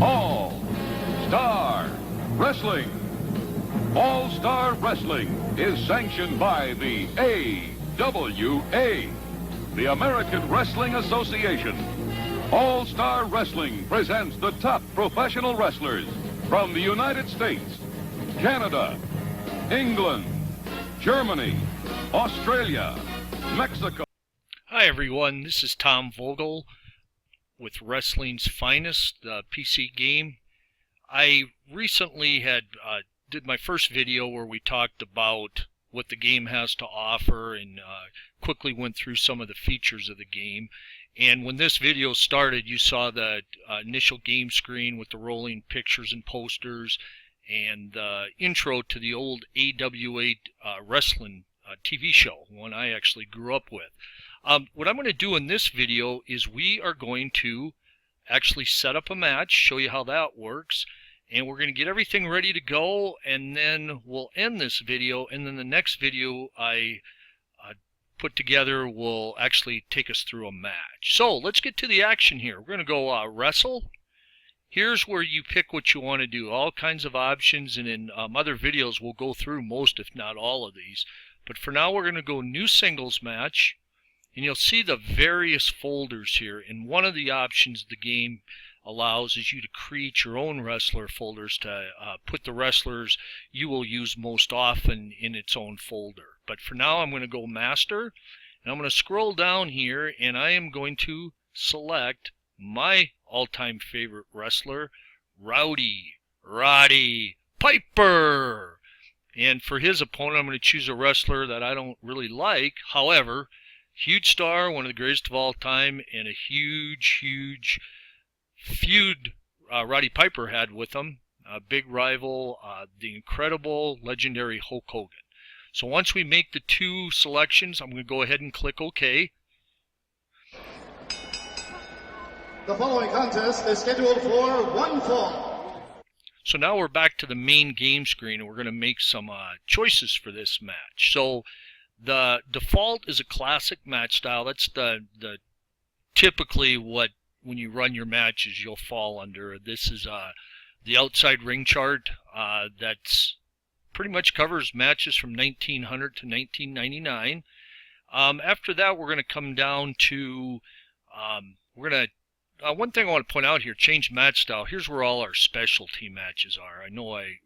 All-Star Wrestling. All-Star Wrestling is sanctioned by the AWA, the American Wrestling Association. All-Star Wrestling presents the top professional wrestlers from the United States, Canada, England, Germany, Australia, Mexico. Hi everyone, this is Tom Vogel with Wrestling's Finest, the PC game. I recently did my first video where we talked about what the game has to offer and quickly went through some of the features of the game. And when this video started, you saw the initial game screen with the rolling pictures and posters and the intro to the old AWA wrestling TV show, one I actually grew up with. What I'm going to do in this video is we are going to actually set up a match, show you how that works, and we're going to get everything ready to go, and then we'll end this video, and then the next video I put together will actually take us through a match. So let's get to the action here. We're going to go wrestle. Here's where you pick what you want to do. All kinds of options, and in other videos we'll go through most, if not all of these. But for now we're going to go new singles match, and you'll see the various folders here. And one of the options the game allows is you to create your own wrestler folders to put the wrestlers you will use most often in its own folder. But for now I'm going to go master, and I'm going to scroll down here, and I am going to select my all-time favorite wrestler, Roddy Piper. And for his opponent I'm going to choose a wrestler that I don't really like. However, huge star, one of the greatest of all time, and a huge feud Roddy Piper had with him, a big rival, the incredible, legendary Hulk Hogan. So once we make the two selections, I'm going to go ahead and click OK. The following contest is scheduled for one fall. So now we're back to the main game screen, and we're going to make some choices for this match. So the default is a classic match style. That's the typically what, when you run your matches, you'll fall under. This is the outside ring chart that's pretty much covers matches from 1900 to 1999. After that, we're going to come down to one thing I want to point out here, change match style. Here's where all our specialty matches are. I know I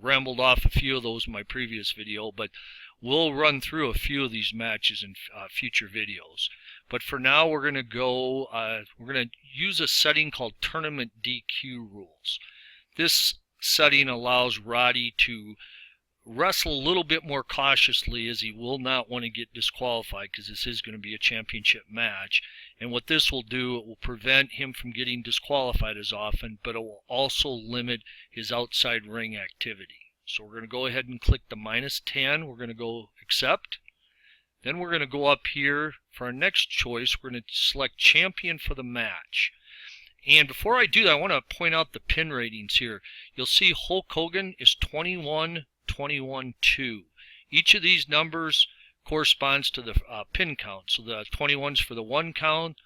rambled off a few of those in my previous video, but we'll run through a few of these matches in future videos. But for now, we're going to go, we're going to use a setting called Tournament DQ Rules. This setting allows Roddy to wrestle a little bit more cautiously, as he will not want to get disqualified, because this is going to be a championship match. And what this will do, it will prevent him from getting disqualified as often, but it will also limit his outside ring activity. So we're going to go ahead and click the -10. We're going to go accept. Then we're going to go up here for our next choice. We're going to select champion for the match. And before I do that, I want to point out the pin ratings here. You'll see Hulk Hogan is 21-21-2. Each of these numbers corresponds to the pin count. So the 21's for the 1 count,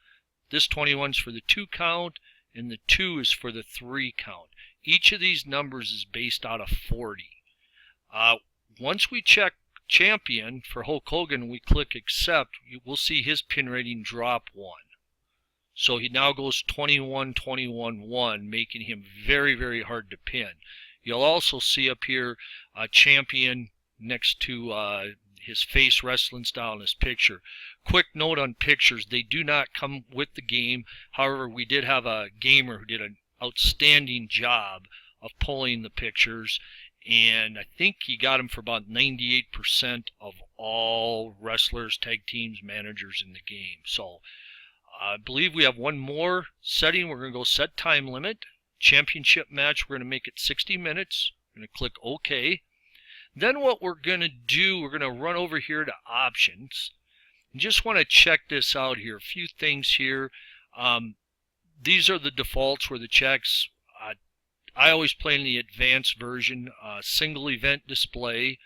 this 21's for the 2 count, and the 2 is for the 3 count. Each of these numbers is based out of 40. Once we check champion for Hulk Hogan and we click accept, we'll see his pin rating drop 1. So he now goes 21-21-1, making him very hard to pin. You'll also see up here champion next to his face wrestling style in his picture. Quick note on pictures, they do not come with the game. However, we did have a gamer who did an outstanding job of pulling the pictures, and I think he got them for about 98% of all wrestlers, tag teams, managers in the game. So I believe we have one more setting. We're going to go set time limit. Championship match, we're going to make it 60 minutes. We're going to click OK. Then what we're going to do, we're going to run over here to options. And just want to check this out here. A few things here. These are the defaults where the checks. I always play in the advanced version, single event display.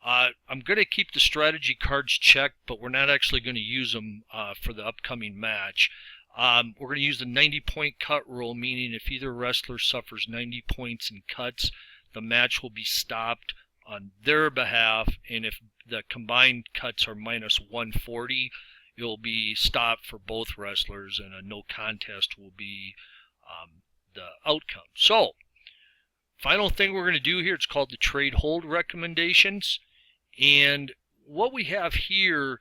I'm going to keep the strategy cards checked, but we're not actually going to use them for the upcoming match. We're going to use the 90-point cut rule, meaning if either wrestler suffers 90 points in cuts, the match will be stopped on their behalf, and if the combined cuts are minus 140, it'll be stopped for both wrestlers, and a no contest will be the outcome. So, final thing we're going to do here, it's called the trade hold recommendations. And what we have here,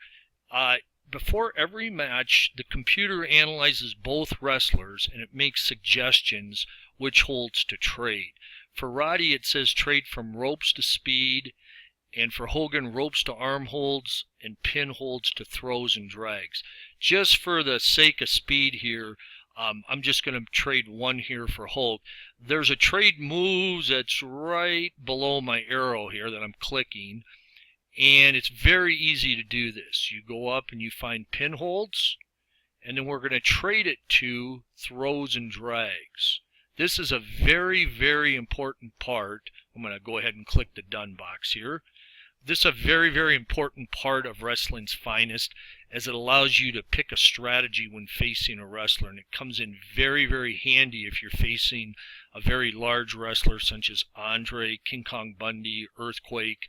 before every match, the computer analyzes both wrestlers and it makes suggestions which holds to trade. For Roddy, it says trade from ropes to speed, and for Hogan, ropes to arm holds and pin holds to throws and drags. Just for the sake of speed here, I'm just going to trade one here for Hulk. There's a trade moves that's right below my arrow here that I'm clicking, and it's very easy to do this. You go up and you find pin holds, and then we're going to trade it to throws and drags. This is a very, very important part. I'm going to go ahead and click the done box here. This is a very, very important part of Wrestling's Finest, as it allows you to pick a strategy when facing a wrestler, and it comes in very, very handy if you're facing a very large wrestler such as Andre, King Kong Bundy, Earthquake,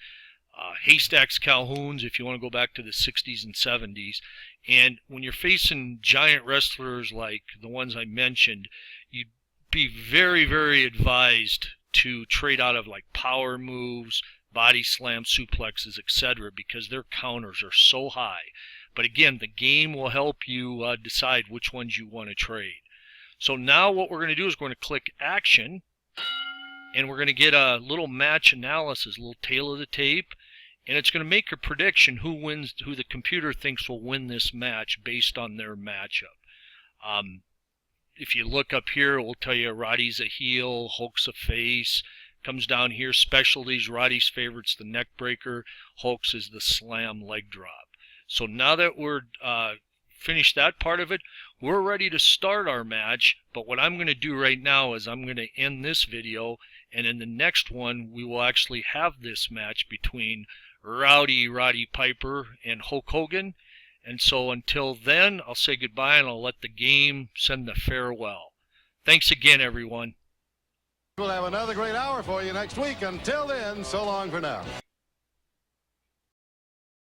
Haystacks Calhouns, if you want to go back to the 60s and 70s. And when you're facing giant wrestlers like the ones I mentioned, you'd be very, very advised to trade out of like power moves, body slam, suplexes, etc., because their counters are so high. But again, the game will help you decide which ones you want to trade. So now what we're going to do is we're going to click Action, and we're going to get a little match analysis, a little tail of the tape, and it's going to make a prediction who wins, who the computer thinks will win this match based on their matchup. If you look up here, it will tell you Roddy's a heel, Hulk's a face. Comes down here, specialties, Roddy's favorite's the neck breaker, Hulk's is the slam leg drop. So now that we're finished that part of it, we're ready to start our match. But what I'm going to do right now is I'm going to end this video, and in the next one we will actually have this match between Roddy Piper and Hulk Hogan. And so until then, I'll say goodbye and I'll let the game send the farewell. Thanks again, everyone. We'll have another great hour for you next week. Until then, so long for now.